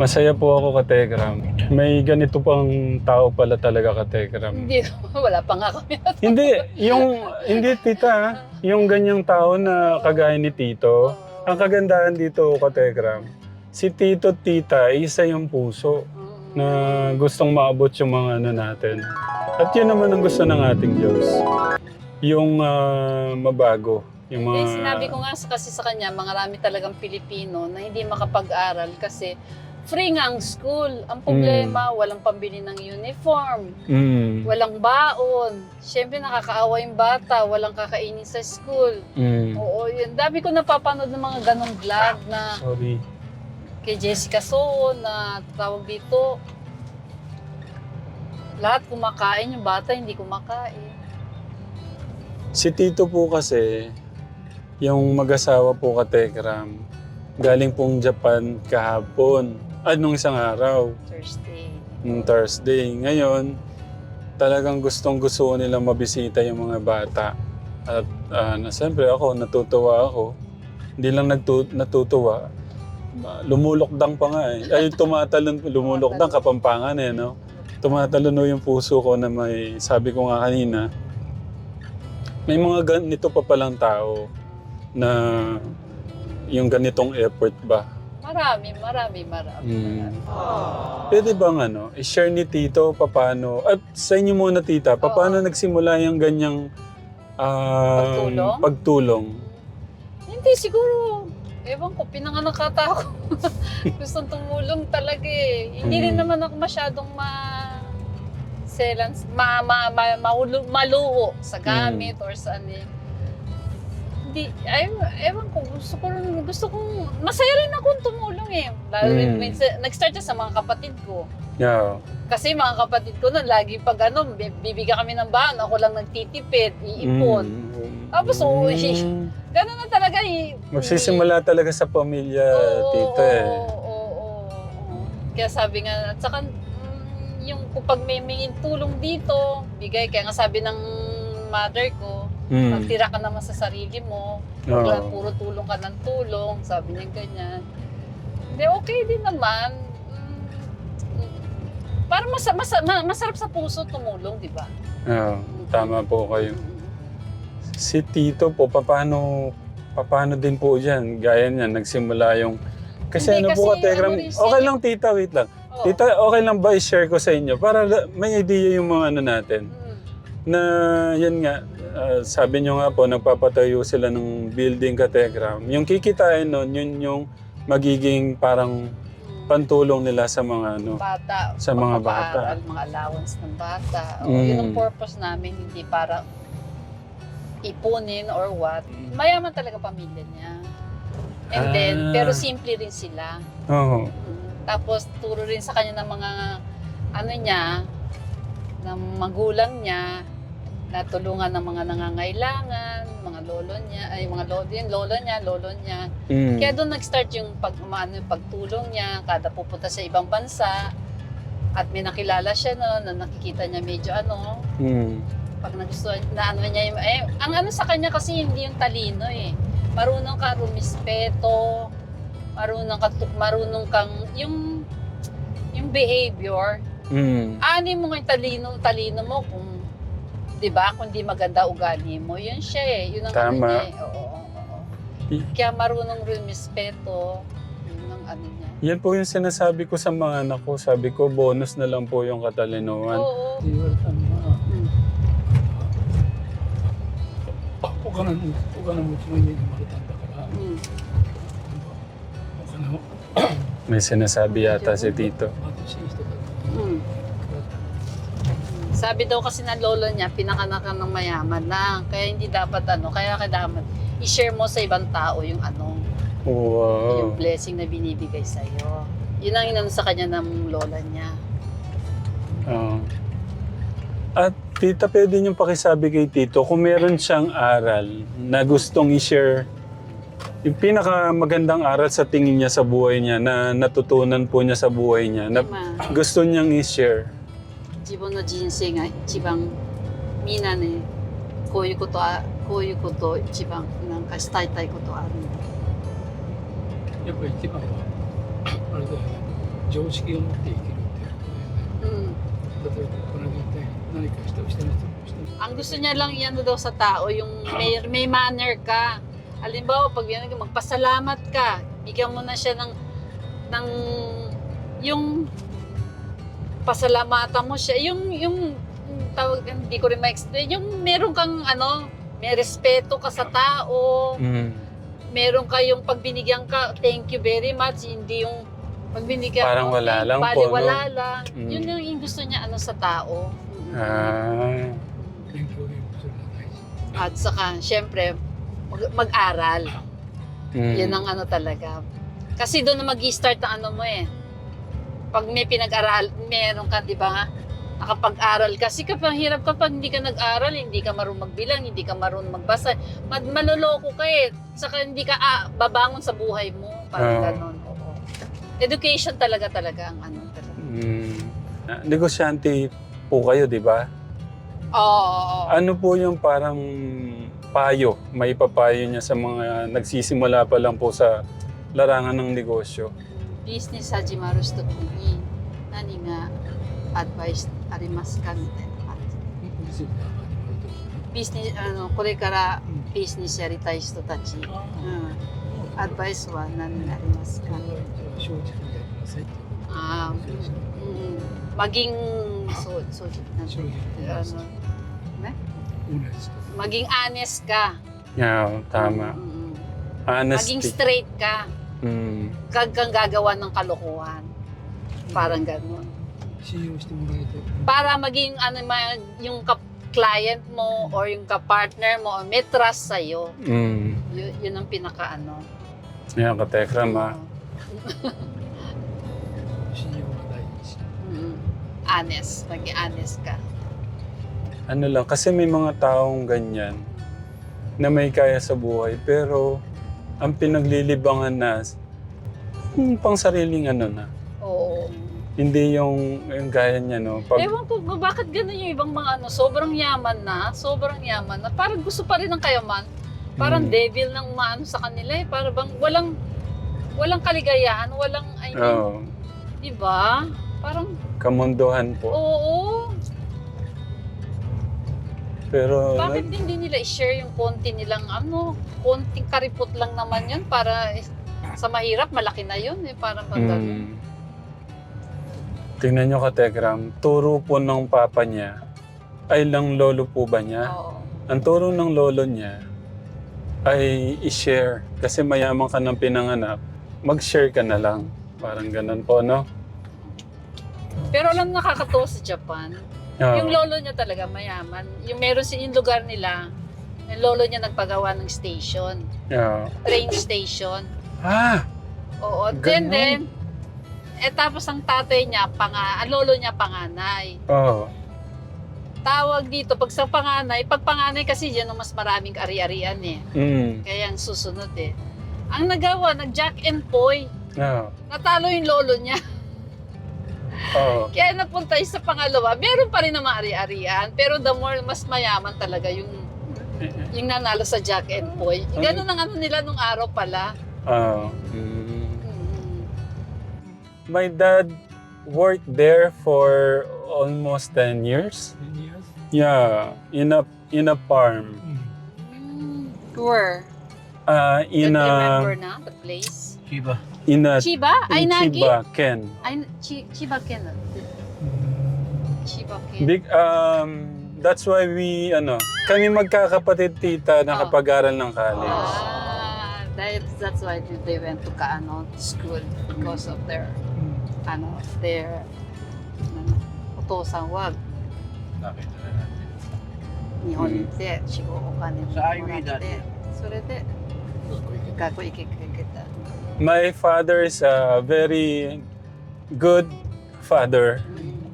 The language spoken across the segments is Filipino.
Masaya po ako, Katekram. May ganito pang tao pala talaga, Katekram. Hindi, wala pa nga kami. Hindi tita, yung ganyang tao na kagaya ni Tito. Ang kagandahan dito, Katekram, si Tito at Tita, isa yung puso na gustong maabot yung mga ano natin. At yun naman ang gusto ng ating Diyos. Yung mabago. Yung mga... Sinabi ko nga kasi sa kanya, marami talagang Pilipino na hindi makapag-aral kasi free nga ang school. Ang problema, walang pambili ng uniform, walang baon. Siyempre nakakaawa yung bata, walang kakainin sa school. Oo, yun. Dami ko napapanood ng mga ganong vlog na Sorry. kay Jessica Soho na tawag dito. Lahat kumakain, yung bata hindi kumakain. Si Tito po kasi, yung mag-asawa po, Katekram, galing pong Japan kahapon. Nung isang araw. Thursday. Thursday. Ngayon, talagang gustong-gusto nilang mabisita yung mga bata. At siyempre ako, natutuwa ako. Hindi lang natutuwa. Lumulokdang pa nga eh. Ay, tumatalon, lumulokdang, Kapampangan eh, no? Tumatalon yung puso ko na may, sabi ko nga kanina, may mga ganito pa palang tao na yung ganitong effort ba? Marami. Pwede bang i-share ni Tito paano, at sa inyo muna tita, paano nagsimula yung ganyang pagtulong? Hindi, siguro, ewan ko, pinanganak ata ako. Gustong tumulong talaga eh. Hindi rin naman ako masyadong maluho sa gamit or sa ano eh. Hindi, ewan ko, gusto kong, masaya rin akong tumulong eh. Lalo rin, nag-start sa mga kapatid ko. Yeah. Kasi mga kapatid ko nun, lagi pag bibigyan kami ng baon, ako lang nagtitipid, iipon. Tapos gano'n na talaga eh. Magsisimula talaga sa pamilya, tito eh. Oo. Kaya sabi nga, at saka yung kapag may tulong dito, bigay. Kaya nga sabi ng mother ko, magtira ka naman sa sarili mo, puro tulong ka ng tulong, sabi niya ganyan. Hindi, okay din naman. Parang masarap sa puso tumulong, di ba? Tama po kayo. Si Tito po, paano din po dyan? Gaya niyan, nagsimula yung... Kasi Hindi, po, kasi Katekram, okay lang tita, wait lang. Tita, okay lang ba i-share ko sa inyo para may idea yung mga natin? Na yan nga, sabi nyo nga po, nagpapatayo sila ng building, Katekram. Yung kikitain nun, yun yung magiging parang pantulong nila sa mga bata, sa mga bata. Mga allowance ng bata. Yun ang purpose namin, hindi para ipunin or what. Mayaman talaga pamilya niya. And then, pero simple rin sila. Tapos, turo rin sa kanya ng mga ng magulang niya, na tulungan ng mga nangangailangan, mga lolo niya, lolo niya. Kaya doon nag-start yung pagtulong niya, kada pupunta sa ibang bansa, at may nakilala siya na nakikita niya medyo pag nagustuhan, niya ang sa kanya kasi hindi yung talino eh. Marunong ka rumispeto, marunong kang, yung behavior. Ani mo nga yung talino mo kung, di ba, kung di maganda ugali mo, yun siya eh. Yun ang tama. Niya eh. Oo. Kaya marunong rumispeto, yun ang niya. Yan po yung sinasabi ko sa mga anak ko. Sabi ko, bonus na lang po yung katalinuhan. Oo. May sinasabi yata si Tito. Sabi daw kasi ng lolo niya, pinakanakan ng mayaman lang. Kaya hindi dapat kaya dapat i-share mo sa ibang tao yung Wow. yung blessing na binibigay sa'yo. Yun ang inano sa kanya ng lola niya. At tita, pwede niyong pakisabi kay Tito kung meron siyang aral na gustong i-share, yung pinakamagandang aral sa tingin niya sa buhay niya, na natutunan po niya sa buhay niya, na gusto niyang i-share. 自分の人生が一番みんなねこういうことを一番なんか伝えたいことあるんだ。やっぱり一番はあれだよね。常識を持って生きるっていう Mm. 例えばこの状態何か人をしてる人をしてる Ang gusto niya lang yan daw sa tao, yung may manner ka. Halimbawa, pag yan, magpasalamat ka, bigyan mo na siya ng yung pasalamatan mo siya, yung tawag, hindi ko rin ma-explain, yung meron kang may respeto ka sa tao, meron kayong pagbinigyan ka, thank you very much, hindi yung pagbinigyan Parang wala lang po, wala no? lang. Yun yung gusto niya sa tao. Ah. 勉強するのが大事 At saka, syempre, mag-aral. Yan ang talaga. Kasi doon na mag-i-start ang mo eh. Pag may pinag-aral, meron ka, di ba? Nakapag-aral. Kasi kapag hirap kapag hindi ka nag-aral, hindi ka marunong magbilang, hindi ka marunong magbasa, maloloko ka eh. Saka hindi ka babangon sa buhay mo. Parang ganon. Oo. Education talaga ang talaga. Negosyante po kayo, di ba? Oo. Ano po yung parang payo, may papayo niya sa mga nagsisimula pa lang po sa larangan ng negosyo? ビジネス始まる時に何がアドバイスありますかみたいな感じ。ビジネスが始まるときビジネスこれからビジネスやりたい人たち、アドバイスは何になりますか？正直にやりなさいっていう Ah, maging so正直にやりなさい ne? 同じと Maging honest ka. Yeah, tama. Honesty. Maging straight ka. Kag kang gagawa ng kalokohan. Parang gano'n. 信用してもらえて Para maging yung client mo or yung ka-partner mo may trust sa'yo. Yun ang pinaka Yan, katekram ha. 信用が大事 Honest. Maging honest ka. Ano lang, kasi may mga taong ganyan na may kaya sa buhay, pero ang pinaglilibangan na yung pang sariling na. Oo. Hindi yung gaya niya, no? Ewan ko, bakit gano'n yung ibang mga sobrang yaman na, parang gusto pa rin ng kayaman. Parang devil nang umaano sa kanila eh. Parang bang walang kaligayahan, Oo. di ba? Parang, Kamunduhan po. oo. Pero, Bakit hindi nila i-share yung konti nilang konting karipot lang naman yun para sa mahirap, malaki na yun eh. Parang gano'n. Tingnan nyo, katekram, turo po ng papa niya, ay lang lolo po ba niya? Oo. Ang turo ng lolo niya ay i-share. Kasi mayaman ka ng pinanganak, mag-share ka na lang. Parang ganun po, no? Pero alam nakakatuwa sa Japan, Oo. yung lolo niya talaga mayaman. Yung meron yung lugar nila, yung lolo niya nagpagawa ng station, Oo. train station. Ah! Oo, Ganun. then, tapos ang tatay niya, ang lolo niya panganay. Oo. Tawag dito, pag panganay kasi yan ang mas maraming ari-arian eh. Kaya ang susunod eh. Ang nagawa, nag-jack and poy. Oo. Natalo yung lolo niya. Oo. Kaya napunta sa pangalawa, meron pa rin naman ari-arian. Pero the more, mas mayaman talaga yung nanalo sa jack and poy. Ganun ang nila nung araw pala. Oo. My dad worked there for almost 10 years. 10 years Yeah, in a farm. Where? In Don't a remember na, the place? Chiba in a Chiba? Ay, in Nagi? Chiba, Ken. Ay, Chiba Ken. Chiba Ken. Big that's why kami magkakapatid tita nakapag-aral ng college. That's why they went to school because of their their お父さんは Nakita na natin 日本に行って仕事お金ももらってそれで学校行けた。 My father is a very good father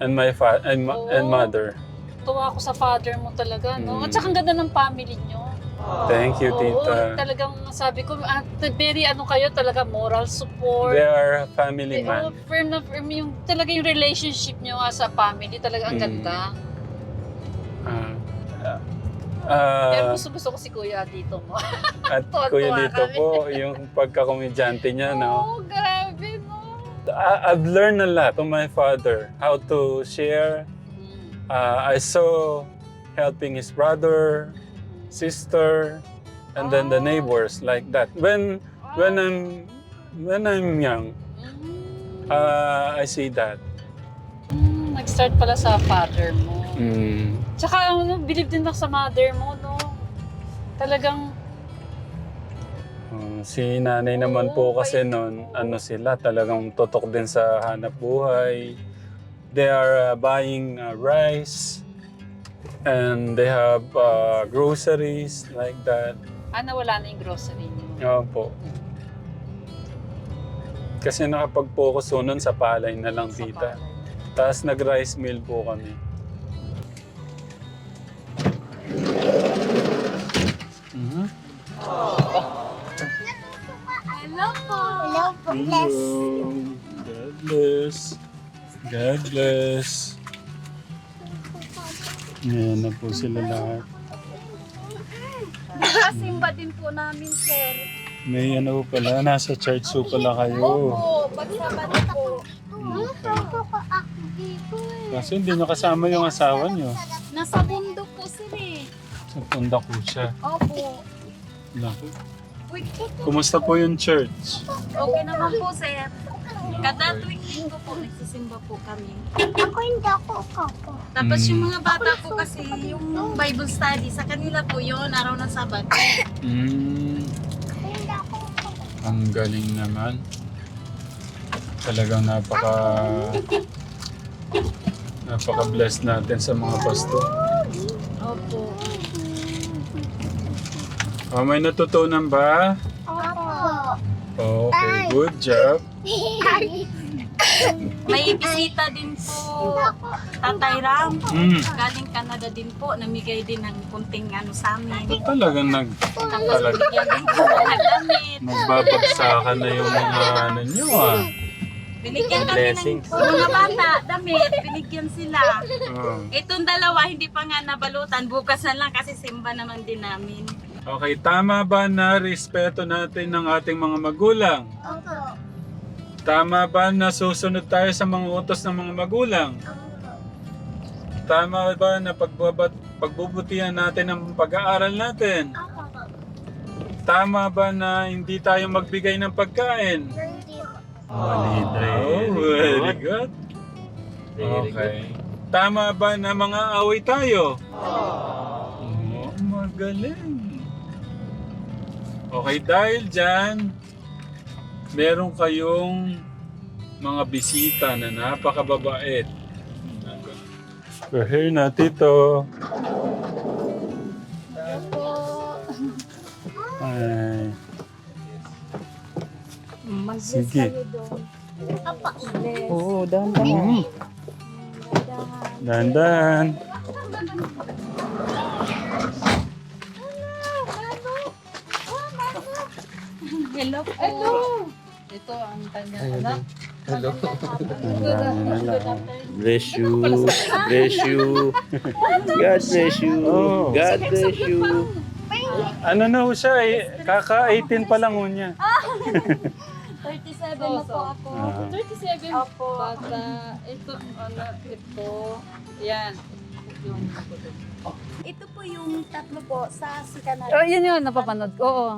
and and mother. Tuwa ako sa father mo talaga, no? At saka ang ganda ng family nyo. Thank you, Oo, tita. talagang sabi ko, very kayo talaga, moral support. They are a family man. Firm na firm yung talaga yung relationship nyo sa family, talaga ang ganda. Pero gusto ko si Kuya dito mo. At Tuwa-tuwa Kuya dito kami. po, yung pagkakomedyante niya, no? Oo, grabe, no? I've learned a lot from my father. How to share. I saw helping his brother, sister, and then the neighbors like that. When I'm young, I see that. Nag-start pala sa father mo. Mm. Tsaka believe din ako sa mother mo, no? Talagang, Si nanay naman po kasi noon, sila talagang totok din sa hanap buhay. They are buying rice and they have groceries like that. nawala na yung grocery niyo. Opo. Kasi nakapag-focus po nun sa palay na lang, Sa tita. palay. Tapos nag-rice mill po kami. Mhm. Hello po. Hello po, bless. God bless. God bless. Ayan na po sila lahat. Nakasimba din po namin, sir. May pala, nasa church po pala kayo. Opo, pagsabado po. Kasi hindi nyo kasama yung asawa nyo. Nasa bundok po, sir eh. Sa Punta ko siya. Opo. Naku. Kumusta po yung church? Okay naman po, sir. Kada tuwing linggo po, nagsisimba po kami. Ako hindi ako kapo. Tapos yung mga bata po kasi, yung Bible study, sa kanila po yun, araw ng Sabat. Ang galing naman. Talagang napaka-blessed natin sa mga pasto. Opo. May natutunan ba? Opo. Okay, good job. May bisita din po, Tatay Ram. Galing Canada din po, namigay din ng kunting sa amin. Talagang Tapos bigyan din po ng damit. nagbabagsakan na yung mga nyo ah. Binigyan kami ng mga bata, damit, binigyan sila. Itong dalawa, hindi pa nga nabalutan, bukas na lang kasi simba naman din namin. Okay, tama ba na respeto natin ng ating mga magulang? Opo. Tama ba na susunod tayo sa mga utos ng mga magulang? Tama ba na pagbubutihan natin ang pag-aaral natin? Tama ba na hindi tayo magbigay ng pagkain? Oh, very good. Okay. Tama ba na mga away tayo? Oh, magaling. Okay, dahil dyan, meron kayong mga bisita na napakababait. We're here na, Tito. Ay. Sige. Oo, dahan-dahan. Dahan-dahan. Hello po. Ito ang kanyang anak. Bless you. Bless you. God bless you. Oh. God bless you. Ano na ho siya eh, kaka-18 pa lang ho niya. 37 na po ako. 37 Opo. bata. Ito, ito. Yan. Ito po yung tatlo po sa Canada. Oh, yun yun, napapanood ko. Oo.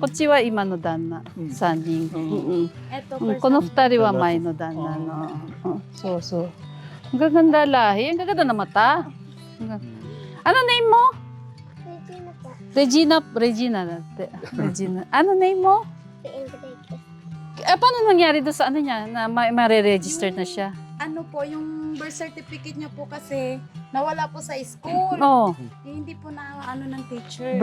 こっちは今の旦那、3人。Ito, この2人は前の旦那の。そうそう。Ang gaganda lahi. Ang gaganda na mata. Ano name mo? Regina. Regina dati. Regina. Ano name mo? Paano nangyari doon sa ano niya? Na ma-re-register na siya? Ano po, yung birth certificate niya po kasi nawala po sa school. Oo. Eh, hindi po na ng teacher.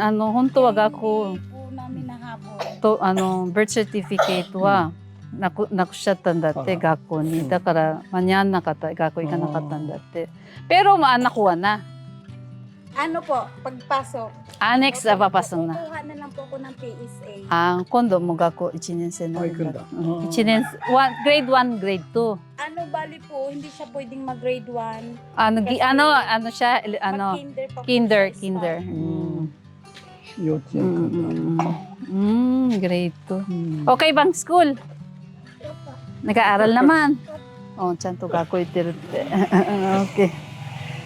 Honto wag ako. Hindi po namin nahabol. To, birth certificate wa. なくしちゃったんだって学校にだから間に合わなかった学校行かなかったんだってpero nakuha na Ano po, pagpasok. next papasok na Kukuha na lang po ako ng PSA. 今度も学校1年生なの行くんだ。 1年grade 1 grade 2 Ano bali po, hindi siya pwedeng mag-grade 1. ano siya Mag-kinder pa po kinder siya, kinder start. 幼稚園くんだ。 grade 2 okay bang school Nag-aaral naman. Oh, chanto kako itirute. Okay.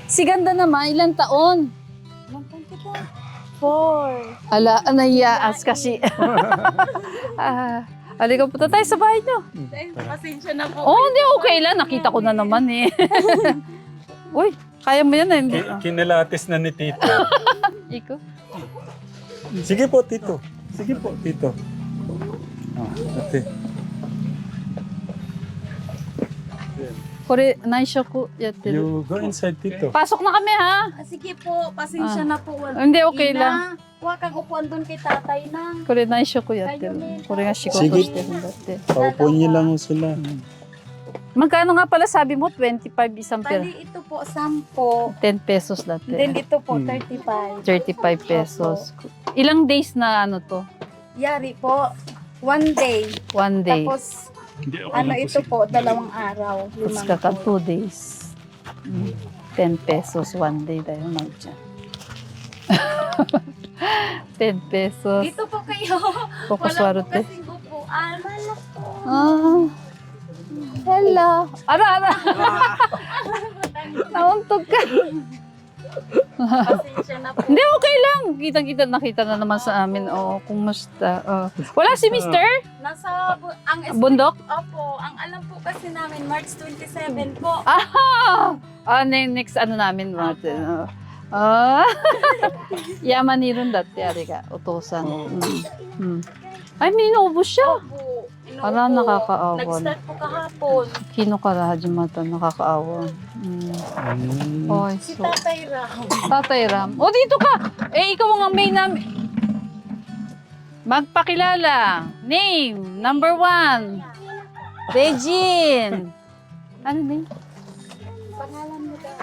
Si ganda naman, ilang taon? Lampang kita. 4. Ala, nahiyaas kasi. Halika, punta tayo sa bahay nyo. Pasensya na po. Oh, hindi, okay lang. Nakita ko na naman eh. Uy, kaya mo yan eh. Hindi. Kinalatis na ni Tito. Iko. Sige po, Tito. Sige po, Tito. Oh, ate. Kore, naishoku yatte ru. You go inside, Tito. Pasok na kami ha. Sige po, pasensya na po. Hindi, okay lang. Huwag kang upuan doon kay tatay na. Kore, naishoku yatte ru. Kore nga shikoto Sige. shite ru datte. Paupo niyo lang sila. Magkano nga pala sabi mo? 25 isang pera. Bali, ito po, 10. 10 pesos dati. Then dito po, 35. 35 pesos. Ilang days na ano to? Yari po, 1 day. 1 day. Tapos, ito po, 2 araw. Tapos 5 kaka po. 2 days. 10 pesos 1 day tayo mag-dyan. 10 pesos. Dito po kayo. Wala po Pokoswarte. kasing upuan. Ah. Hello. Ara. Nauntog ka. Pasensya na po. Hindi, okay lang. Nakita na naman sa amin. Oo, kumusta? Wala si Mister? Nasa, ang Bundok? Opo, ang alam po kasi namin, March 27 po. Next ano namin, Martin. Yamanirun dati, ari ka. Utosan. Ay, may inuubos siya. Opo. Para nakakaawa. Nag-start po kahapon. Kino ka Hajimata, nakakaawa. Oy, Si so, Tatay Ram. Tatay Ram. O, dito ka! Eh, ikaw ang may namin. Magpakilala. Name, number 1. Regine. Ano name? Pangalan mo daw.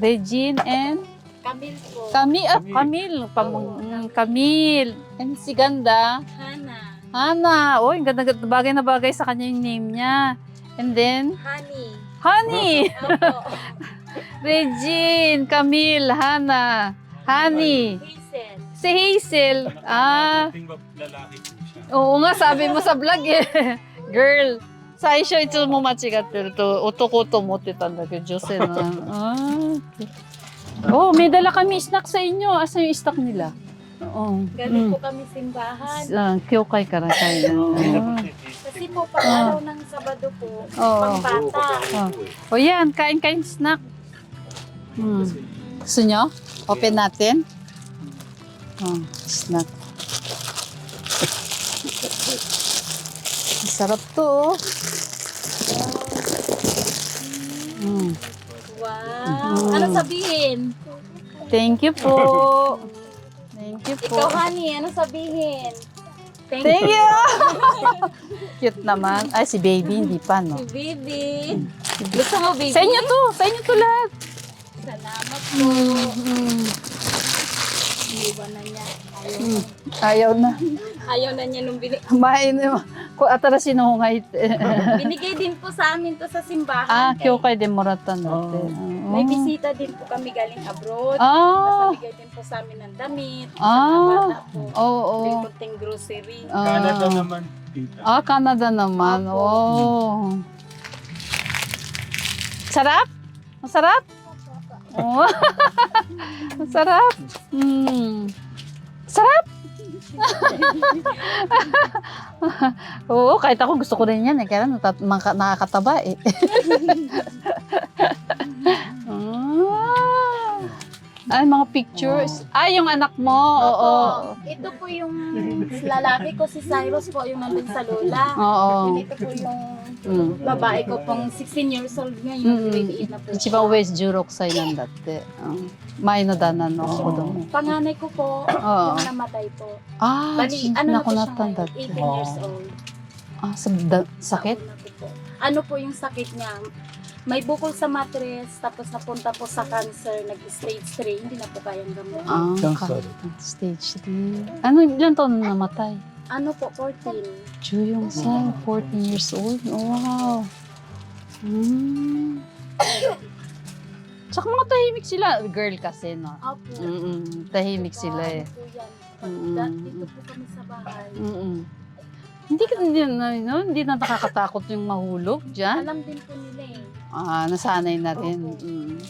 Regine and Camille po. Camille. Camille. And si Ganda. Hana. Hana. Oh, ganda, bagay na bagay sa kanya yung name niya. And then, Honey. Honey. Opo. Regine, Camille, Hana, Honey. Hazel. Si Hazel. Oo nga, sabi mo sa vlog eh. Girl, Saisho ito mo machigatte to. Otoko to motte tandakedo, Jose na. Okay. Oh, may dala kami snack sa inyo. Asa yung stock nila? Oo. Galing po kami simbahan. Kyokay kara kayo. Kasi po, pag araw ng Sabado po, Oo. pang bata. O yan, kain-kain snack. Gusto nyo? Open natin. Snack. Sarap to. Wow. Ano sabihin? Thank you po. Thank you po. Ikaw, Honey, ano sabihin? Thank you. Cute naman. Ay, si baby, hindi pa, no? Si Baby. Gusto mo, Baby? Sa inyo to. Sa inyo to lahat. Salamat po. Iwan na niya. Ayaw na. Ayaw na niya nung Kumain na. Kung atara sinungay. binigay din po sa amin to sa simbahan. Kyokay de moratan natin. May bisita din po kami galing abroad. Bigay din po sa amin ng damit. Sa mga bata po. Oo. May kunting grocery. Canada naman, Tita. Canada naman. Oh. Sarap? Masarap? Oh. Masarap? Sarap? Oo, kahit ako gusto ko rin yan eh. Kaya nakakataba eh. Ay, mga pictures. Ay, yung anak mo. Oo. Ito po yung lalaki ko, si Cyrus po, yung nandun sa lola. Oo. Ito po yung babae ko pong 16 years old ngayon. Grade 8 na po. Ichiban West Jurok sa ilan dati. May nadanan no ako doon. Panganay ko po, yung namatay po. Bali, ano na po siya nakunatan ngayon, dati. 18 years old. Sakit? Ano po yung sakit niya? May bukol sa mattress, tapos napunta po sa cancer, nag-stage 3, hindi na po kayang gamot. Cancer. Stage 3. Ano ilan taon na namatay? Ano po, 14. Juyong San, 14 years old. Oh, wow. Tsaka mga tahimik sila. Girl kasi, no? Opo. Tahimik sila eh. Ano po yan? Dito po kami sa bahay. Hindi na nakakatakot yung mahulog dyan. Alam din po nila eh. Nasanay na rin. Opo.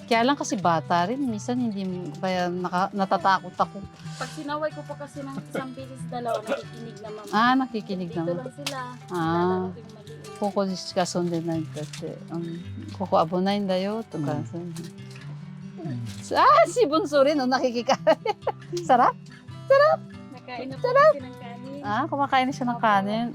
Kaya lang kasi bata rin. Minsan hindi kaya natatakot ako. Pag sinaway ko po kasi ng isang bilis dalawa, nakikinig naman. Nakikinig Dito naman. lang sila. Ah. Lalaro ko yung maliit. Koko discussion din na kasi. Koko abonay dayo. Si Bunso rin, nakikikain. Sarap. Nakain na po kasi ng kanin. Kumakain na siya ng kanin.